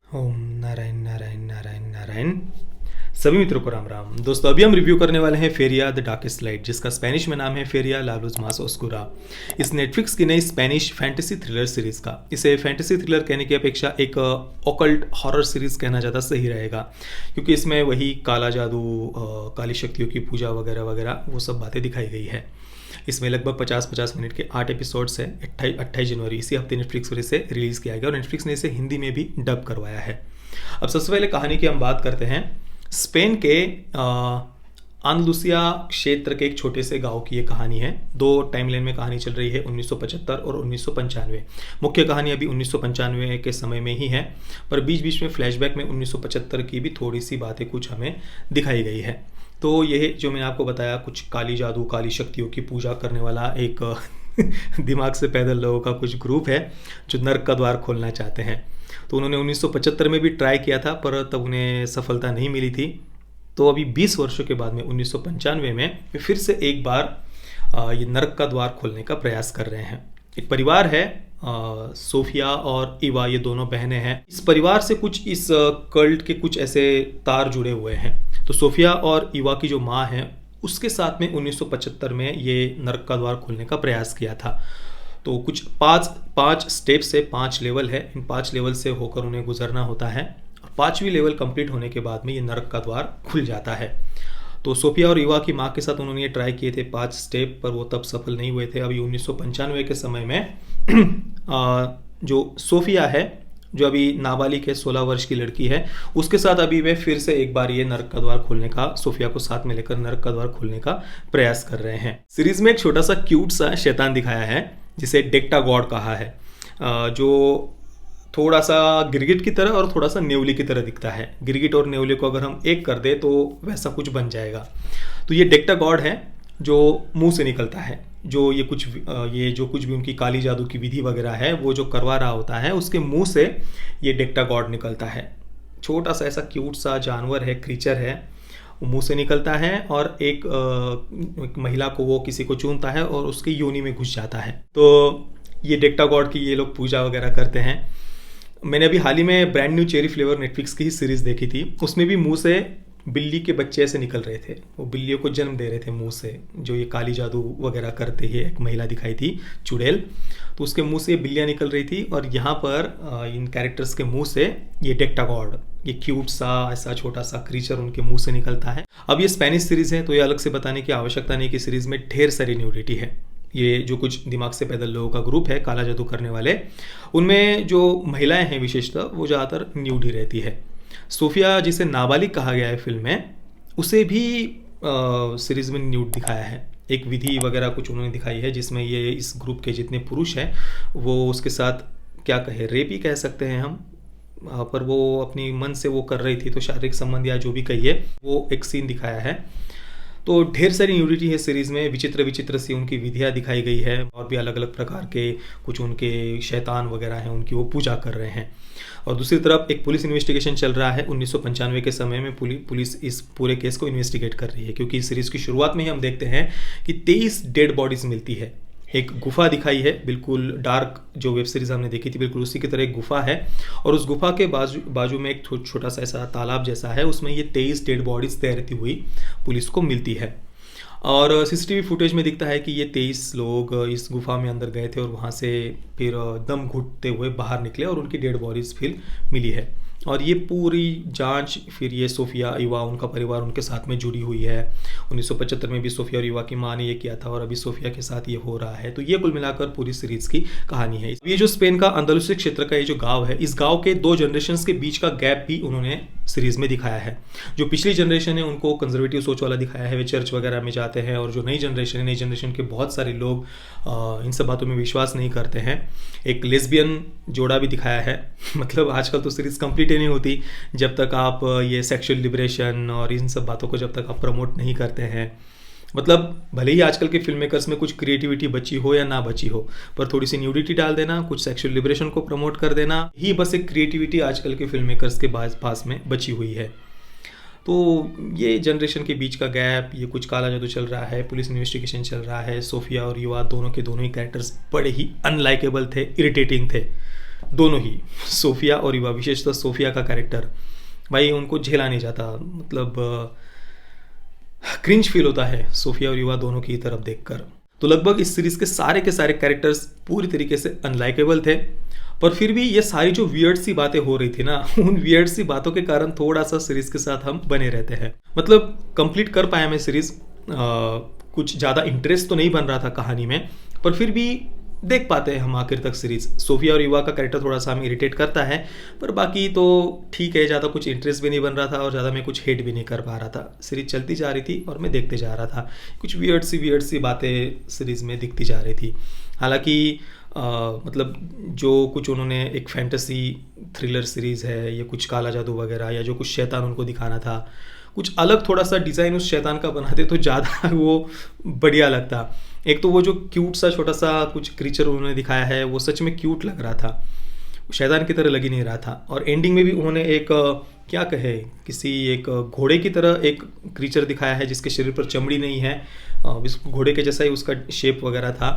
ओम नारायण नारायण नारायण नारायण। सभी मित्रों को राम राम। दोस्तों अभी हम रिव्यू करने वाले हैं फेरिया द डार्केस्ट लाइट, जिसका स्पेनिश में नाम है फेरिया ला लुज मास ओस्कुरा। इस नेटफ्लिक्स की नई स्पेनिश फैंटेसी थ्रिलर सीरीज का, इसे फैंटेसी थ्रिलर कहने की अपेक्षा एक ऑकल्ट हॉरर सीरीज कहना ज़्यादा सही रहेगा, क्योंकि इसमें वही काला जादू, काली शक्तियों की पूजा वगैरह वगैरह वो सब बातें दिखाई गई है। इसमें लगभग 50-50 मिनट के 8 एपिसोड्स हैं। 28 जनवरी इसी हफ्ते नेटफ्लिक्स पर इसे रिलीज़ किया गया और नेटफ्लिक्स ने इसे हिंदी में भी डब करवाया है। अब सबसे पहले कहानी की हम बात करते हैं। स्पेन के अंदलुसिया क्षेत्र के एक छोटे से गांव की ये कहानी है। दो टाइमलाइन में कहानी चल रही है, 1975 और 1995। मुख्य कहानी अभी 1995 के समय में ही है, पर बीच बीच में फ्लैशबैक में 1975 की भी थोड़ी सी बातें कुछ हमें दिखाई गई है। तो ये जो मैंने आपको बताया, कुछ काली जादू, काली शक्तियों की पूजा करने वाला एक दिमाग से पैदल लोगों का कुछ ग्रुप है जो नर्क का द्वार खोलना चाहते हैं। तो उन्होंने 1975 में भी ट्राई किया था, पर तब उन्हें सफलता नहीं मिली थी। तो अभी 20 वर्षों के बाद में 1995 में फिर से एक बार ये नर्क का द्वार खोलने का प्रयास कर रहे हैं। एक परिवार है, सोफिया और इवा, ये दोनों बहनें हैं। इस परिवार से कुछ इस कल्ट के कुछ ऐसे तार जुड़े हुए हैं। तो सोफिया और इवा की जो माँ है, उसके साथ में 1975 में ये नर्क का द्वार खोलने का प्रयास किया था। तो कुछ पाँच स्टेप से 5 लेवल है। इन 5 लेवल से होकर उन्हें गुजरना होता है और 5वीं लेवल कंप्लीट होने के बाद में ये नर्क का द्वार खुल जाता है। तो सोफिया और युवा की माँ के साथ उन्होंने ये ट्राई किए थे 5 स्टेप, पर वो तब सफल नहीं हुए थे। अभी 1995 के समय में जो सोफिया है, जो अभी नाबालिग है, 16 वर्ष की लड़की है, उसके साथ अभी वे फिर से एक बार ये नर्क का द्वार खोलने का, सोफिया को साथ में लेकर नर्क का द्वार खोलने का प्रयास कर रहे हैं। सीरीज में एक छोटा सा क्यूट सा शैतान दिखाया है जिसे डेक्टा गॉड कहा है, जो थोड़ा सा गिरगिट की तरह और थोड़ा सा नेवली की तरह दिखता है। गिरगिट और नेवली को अगर हम एक कर दे तो वैसा कुछ बन जाएगा। तो ये डेक्टा गॉड है जो मुंह से निकलता है, जो ये जो कुछ भी उनकी काली जादू की विधि वगैरह है वो जो करवा रहा होता है, उसके मुंह से ये डेक्टा गॉड निकलता है। छोटा सा ऐसा क्यूट सा जानवर है, क्रीचर है, वो मुंह से निकलता है और एक महिला को वो किसी को चूमता है और उसकी योनि में घुस जाता है। तो ये डेक्टा गॉड की ये लोग पूजा वगैरह करते हैं। मैंने अभी हाल ही में brand new cherry flavour Netflix की ही सीरीज देखी थी, उसमें भी मुंह से बिल्ली के बच्चे ऐसे निकल रहे थे, वो बिल्लियों को जन्म दे रहे थे मुंह से, जो ये काली जादू वगैरह करते ही एक महिला दिखाई थी, चुड़ैल। तो उसके मुंह से ये बिल्लियाँ निकल रही थी और यहाँ पर इन कैरेक्टर्स के मुंह से ये डेक्टा गॉड, ये क्यूट सा ऐसा छोटा सा क्रीचर उनके मुंह से निकलता है। अब ये स्पेनिश सीरीज है तो ये अलग से बताने की आवश्यकता नहीं कि सीरीज में ढेर सारी न्यूडिटी है। ये जो कुछ दिमाग से पैदल लोगों का ग्रुप है काला जादू करने वाले, उनमें जो महिलाएं हैं विशेषतः वो ज़्यादातर न्यूड ही रहती है। सोफिया, जिसे नाबालिग कहा गया है फिल्म में, उसे भी सीरीज में न्यूड दिखाया है। एक विधि वगैरह कुछ उन्होंने दिखाई है जिसमें ये इस ग्रुप के जितने पुरुष हैं वो उसके साथ क्या कहे, रेप ही कह सकते हैं हम, पर वो अपनी मन से वो कर रही थी, तो शारीरिक संबंध या जो भी कहिए वो एक सीन दिखाया है। तो ढेर सारी न्यूडिटी है सीरीज़ में, विचित्र विचित्र सी उनकी विधियाँ दिखाई गई है और भी अलग अलग प्रकार के कुछ उनके शैतान वगैरह हैं, उनकी वो पूजा कर रहे हैं। और दूसरी तरफ एक पुलिस इन्वेस्टिगेशन चल रहा है। 1995 के समय में पुलिस इस पूरे केस को इन्वेस्टिगेट कर रही है, क्योंकि इस सीरीज़ की शुरुआत में ही हम देखते हैं कि 23 डेड बॉडीज़ मिलती है। एक गुफा दिखाई है, बिल्कुल डार्क, जो वेब सीरीज हमने देखी थी बिल्कुल उसी की तरह एक गुफा है, और उस गुफा के बाजू में एक छोटा सा ऐसा तालाब जैसा है, उसमें ये 23 डेड बॉडीज तैरती हुई पुलिस को मिलती है। और सीसीटीवी फुटेज में दिखता है कि ये 23 लोग इस गुफा में अंदर गए थे और वहाँ से फिर दम घुटते हुए बाहर निकले और उनकी डेड बॉडीज फिर मिली है। और ये पूरी जांच फिर ये सोफिया, युवा, उनका परिवार उनके साथ में जुड़ी हुई है। 1975 में भी सोफिया और युवा की माँ ने ये किया था और अभी सोफिया के साथ ये हो रहा है। तो ये कुल मिलाकर पूरी सीरीज की कहानी है। ये जो स्पेन का अंदालुसिया क्षेत्र का ये जो गांव है, इस गांव के 2 जनरेशंस के बीच का गैप भी उन्होंने सीरीज में दिखाया है। जो पिछली जनरेशन है उनको कंजर्वेटिव सोच वाला दिखाया है, वे चर्च वगैरह में जाते हैं, और जो नई जनरेशन के बहुत सारे लोग इन सब बातों में विश्वास नहीं करते हैं। एक लेस्बियन जोड़ा भी दिखाया है। मतलब आजकल तो सीरीज कंप्लीट ही नहीं होती जब तक आप ये सेक्सुअल लिबरेशन और इन सब बातों को जब तक आप प्रमोट नहीं करते हैं। मतलब भले ही आजकल के फिल्म मेकर्स में कुछ क्रिएटिविटी बची हो या ना बची हो, पर थोड़ी सी न्यूडिटी डाल देना, कुछ सेक्सुअल लिबरेशन को प्रमोट कर देना, ही बस एक क्रिएटिविटी आजकल के फिल्म मेकर्स के पास में बची हुई है। तो ये जनरेशन के बीच का गैप, ये कुछ काला जादू चल रहा है, पुलिस इन्वेस्टिगेशन चल रहा है। सोफिया और युवा दोनों के दोनों ही कैरेक्टर्स बड़े ही अनलाइकेबल थे, इरिटेटिंग थे। दोनों ही, सोफिया और युवा, विशेषतः सोफिया का कैरेक्टर, भाई उनको झेला नहीं जाता, मतलब क्रिंज फील होता है सोफिया और युवा दोनों की तरफ देखकर। तो लगभग इस सीरीज के सारे कैरेक्टर्स पूरी तरीके से अनलाइकेबल थे, पर फिर भी ये सारी जो वियर्ड सी बातें हो रही थी ना, उन वियर्ड सी बातों के कारण थोड़ा सा सीरीज के साथ हम बने रहते हैं। मतलब कंप्लीट कर पाया मैं सीरीज, कुछ ज़्यादा इंटरेस्ट तो नहीं बन रहा था कहानी में, पर फिर भी देख पाते हैं हम आखिर तक सीरीज। सोफिया और युवा का कैरेक्टर थोड़ा सा हमें इरिटेट करता है, पर बाकी तो ठीक है, ज़्यादा कुछ इंटरेस्ट भी नहीं बन रहा था और ज़्यादा मैं कुछ हेट भी नहीं कर पा रहा था। सीरीज चलती जा रही थी और मैं देखते जा रहा था, कुछ वियर्ड सी बातें सीरीज में दिखती जा रही थी। हालांकि मतलब जो कुछ उन्होंने एक फैंटेसी थ्रिलर सीरीज़ है, या कुछ काला जादू वगैरह, या जो कुछ शैतान उनको दिखाना था, कुछ अलग थोड़ा सा डिज़ाइन उस शैतान का बनाते तो ज़्यादा वो बढ़िया लगता। एक तो वो जो क्यूट सा छोटा सा कुछ क्रीचर उन्होंने दिखाया है, वो सच में क्यूट लग रहा था, शैतान की तरह लग ही नहीं रहा था। और एंडिंग में भी उन्होंने एक क्या कहे, किसी एक घोड़े की तरह एक क्रीचर दिखाया है जिसके शरीर पर चमड़ी नहीं है, घोड़े के जैसा ही उसका शेप वगैरह था।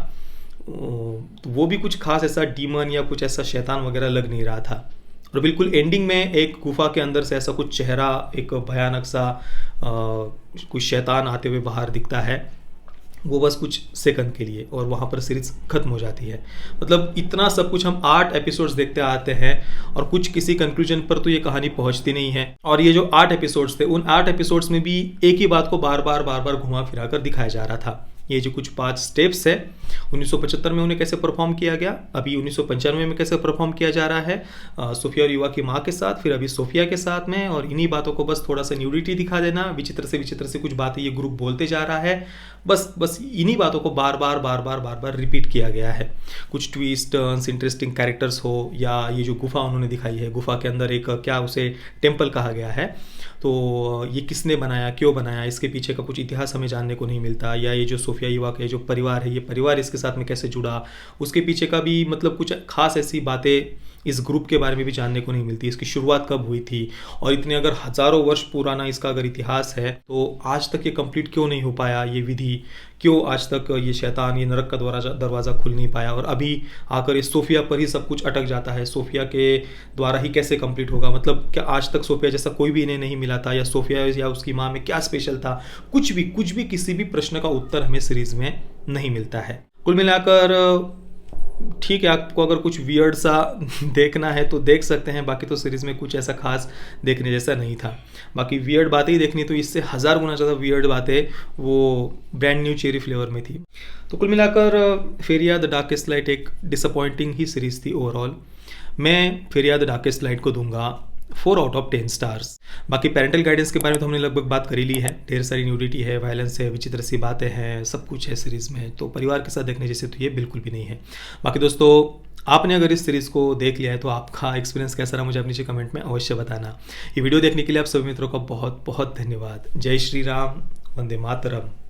तो वो भी कुछ खास ऐसा डीमन या कुछ ऐसा शैतान वगैरह लग नहीं रहा था। और बिल्कुल एंडिंग में एक गुफा के अंदर से ऐसा कुछ चेहरा, एक भयानक सा कुछ शैतान आते हुए बाहर दिखता है, वो बस कुछ सेकंड के लिए, और वहाँ पर सीरीज खत्म हो जाती है। मतलब इतना सब कुछ हम 8 एपिसोड्स देखते आते हैं और कुछ किसी कंक्लूजन पर तो ये कहानी पहुँचती नहीं है। और ये जो 8 एपिसोड्स थे, उन 8 एपिसोड्स में भी एक ही बात को बार बार घुमा फिरा कर दिखाया जा रहा था। ये जो कुछ 5 स्टेप्स है, 1975 में उन्हें कैसे परफॉर्म किया गया, अभी 1995 में कैसे परफॉर्म किया जा रहा है सोफिया और युवा की माँ के साथ, फिर अभी सोफिया के साथ में, और इन्हीं बातों को बस थोड़ा सा न्यूडिटी दिखा देना, विचित्र से कुछ बातें ये ग्रुप बोलते जा रहा है, बस इन्हीं बातों को बार बार रिपीट किया गया है। कुछ ट्विस्ट टर्न्स, इंटरेस्टिंग कैरेक्टर्स हो, या ये जो गुफा उन्होंने दिखाई है, गुफा के अंदर एक क्या उसे टेम्पल कहा गया है, तो ये किसने बनाया, क्यों बनाया, इसके पीछे का कुछ इतिहास हमें जानने को नहीं मिलता। या ये जो सोफिया युवा का जो परिवार है, ये परिवार इसके साथ में कैसे जुड़ा, उसके पीछे का भी मतलब कुछ खास ऐसी बातें इस ग्रुप के बारे में भी जानने को नहीं मिलती। इसकी शुरुआत कब हुई थी, और इतने अगर हज़ारों वर्ष पुराना इसका अगर इतिहास है, तो आज तक ये कंप्लीट क्यों नहीं हो पाया, ये विधि क्यों आज तक ये शैतान, ये नरक का दरवाज़ा खुल नहीं पाया, और अभी आकर इस सोफिया पर ही सब कुछ अटक जाता है। सोफिया के द्वारा ही कैसे कंप्लीट होगा, मतलब क्या आज तक सोफिया जैसा कोई भी इन्हें नहीं मिला था, या सोफिया या उसकी माँ में क्या स्पेशल था, कुछ भी किसी भी प्रश्न का उत्तर हमें सीरीज़ में नहीं मिलता है। कुल मिलाकर ठीक है, आपको अगर कुछ वियर्ड सा देखना है तो देख सकते हैं, बाकी तो सीरीज़ में कुछ ऐसा खास देखने जैसा नहीं था। बाकी वियर्ड बातें ही देखनी तो इससे 1000 गुना ज़्यादा वियर्ड बातें वो ब्रांड न्यू चेरी फ्लेवर में थी। तो कुल मिलाकर फेरिया द डार्केस्ट लाइट एक डिसअपॉइंटिंग ही सीरीज़ थी ओवरऑल। मैं फेरिया द डार्केस्ट लाइट को दूंगा 4 आउट ऑफ 10 स्टार्स। बाकी पेरेंटल गाइडेंस के बारे में तो हमने लगभग बात कर ही ली है, ढेर सारी न्यूडिटी है, वायलेंस है, विचित्र सी बातें हैं, सब कुछ है सीरीज़ में, तो परिवार के साथ देखने जैसे तो ये बिल्कुल भी नहीं है। बाकी दोस्तों, आपने अगर इस सीरीज़ को देख लिया है तो आपका एक्सपीरियंस कैसा रहा मुझे आप नीचे कमेंट में अवश्य बताना। ये वीडियो देखने के लिए आप सभी मित्रों का बहुत बहुत धन्यवाद। जय श्री राम, वंदे मातरम।